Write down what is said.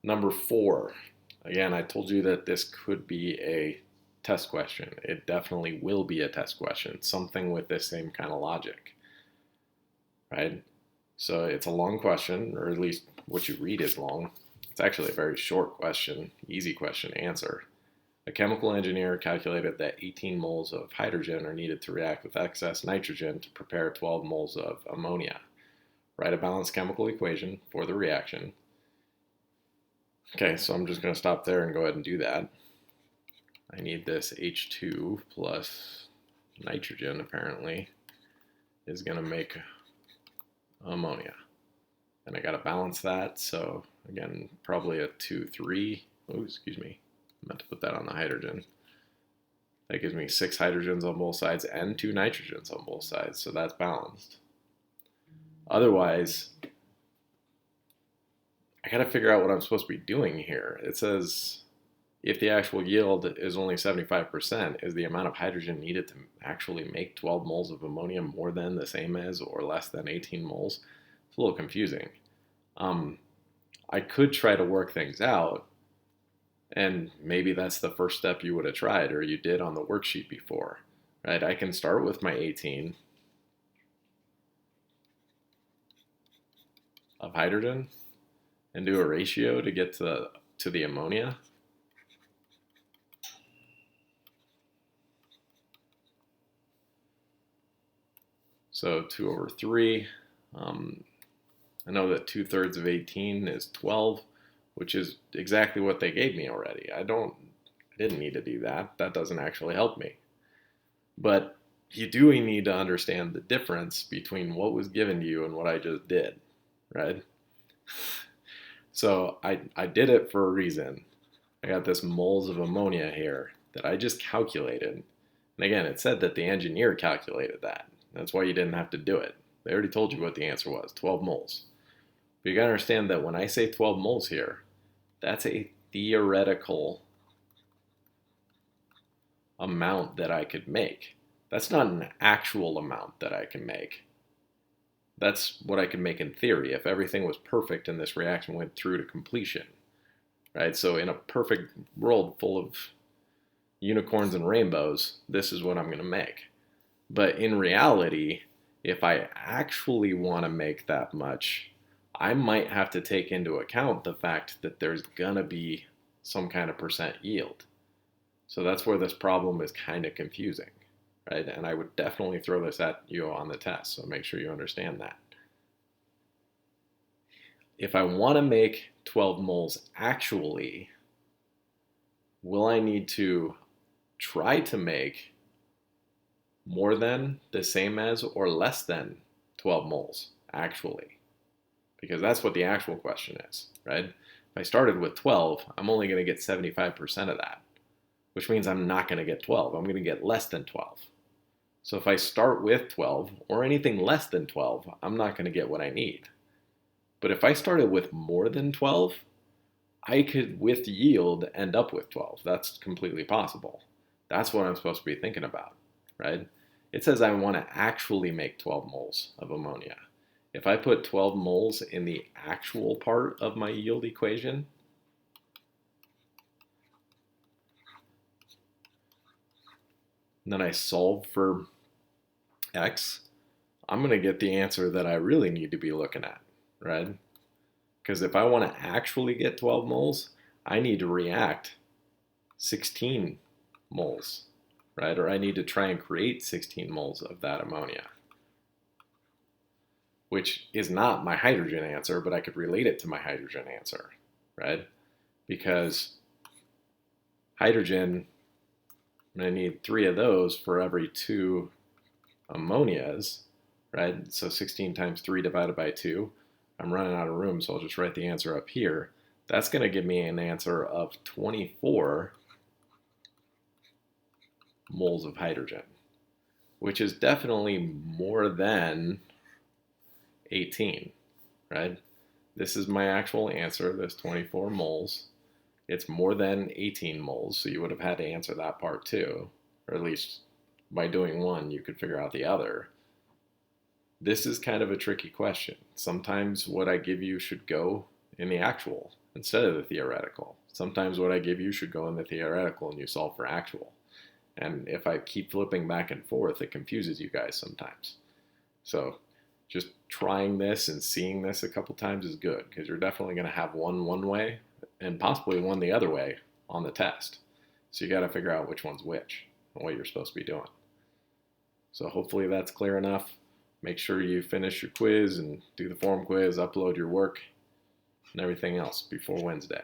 Number 4. Again, I told you that this could be a test question. It definitely will be a test question. Something with this same kind of logic, right? So it's a long question, or at least what you read is long. It's actually a very short question, easy question to answer. A chemical engineer calculated that 18 moles of hydrogen are needed to react with excess nitrogen to prepare 12 moles of ammonia. Write a balanced chemical equation for the reaction. Okay, so I'm just going to stop there and go ahead and do that. I need this H2 plus nitrogen, apparently, is going to make ammonia. And I got to balance that, so again, probably a 2, 3. Oh, excuse me. I meant to put that on the hydrogen. That gives me 6 hydrogens on both sides and 2 nitrogens on both sides, so that's balanced. Otherwise, I got to figure out what I'm supposed to be doing here. It says if the actual yield is only 75%, is the amount of hydrogen needed to actually make 12 moles of ammonia more than, the same as, or less than 18 moles? It's a little confusing. I could try to work things out, and maybe that's the first step you would have tried, or you did on the worksheet before, right? I can start with my 18 of hydrogen and do a ratio to get to the ammonia. So 2 over 3. I know that 2/3 of 18 is 12, which is exactly what they gave me already. I didn't need to do that. That doesn't actually help me. But you do need to understand the difference between what was given to you and what I just did, right? So I did it for a reason. I got this moles of ammonia here that I just calculated. And again, it said that the engineer calculated that. That's why you didn't have to do it. They already told you what the answer was, 12 moles. But you gotta understand that when I say 12 moles here, that's a theoretical amount that I could make. That's not an actual amount that I can make. That's what I could make in theory if everything was perfect and this reaction went through to completion, right? So in a perfect world full of unicorns and rainbows, this is what I'm going to make. But in reality, if I actually want to make that much, I might have to take into account the fact that there's going to be some kind of percent yield. So that's where this problem is kind of confusing, right? And I would definitely throw this at you on the test, so make sure you understand that. If I want to make 12 moles actually, will I need to try to make more than, the same as, or less than 12 moles actually? Because that's what the actual question is, right? If I started with 12, I'm only going to get 75% of that, which means I'm not going to get 12. I'm going to get less than 12. So if I start with 12 or anything less than 12, I'm not going to get what I need. But if I started with more than 12, I could, with yield, end up with 12. That's completely possible. That's what I'm supposed to be thinking about, right? It says I want to actually make 12 moles of ammonia. If I put 12 moles in the actual part of my yield equation, and then I solve for x, I'm going to get the answer that I really need to be looking at, right? Because if I want to actually get 12 moles, I need to react 16 moles, right? Or I need to try and create 16 moles of that ammonia, which is not my hydrogen answer, but I could relate it to my hydrogen answer, right? Because hydrogen, I'm going to need 3 of those for every 2 ammonias, right? So 16 times 3 divided by 2. I'm running out of room, so I'll just write the answer up here. That's going to give me an answer of 24 moles of hydrogen, which is definitely more than 18, right? This is my actual answer, this 24 moles. It's more than 18 moles, so you would have had to answer that part too, or at least by doing one, you could figure out the other. This is kind of a tricky question. Sometimes what I give you should go in the actual, instead of the theoretical. Sometimes what I give you should go in the theoretical and you solve for actual. And if I keep flipping back and forth, it confuses you guys sometimes. So just trying this and seeing this a couple times is good, because you're definitely going to have one way and possibly one the other way on the test. So you got to figure out which one's which and what you're supposed to be doing. So hopefully that's clear enough. Make sure you finish your quiz and do the form quiz, upload your work and everything else before Wednesday.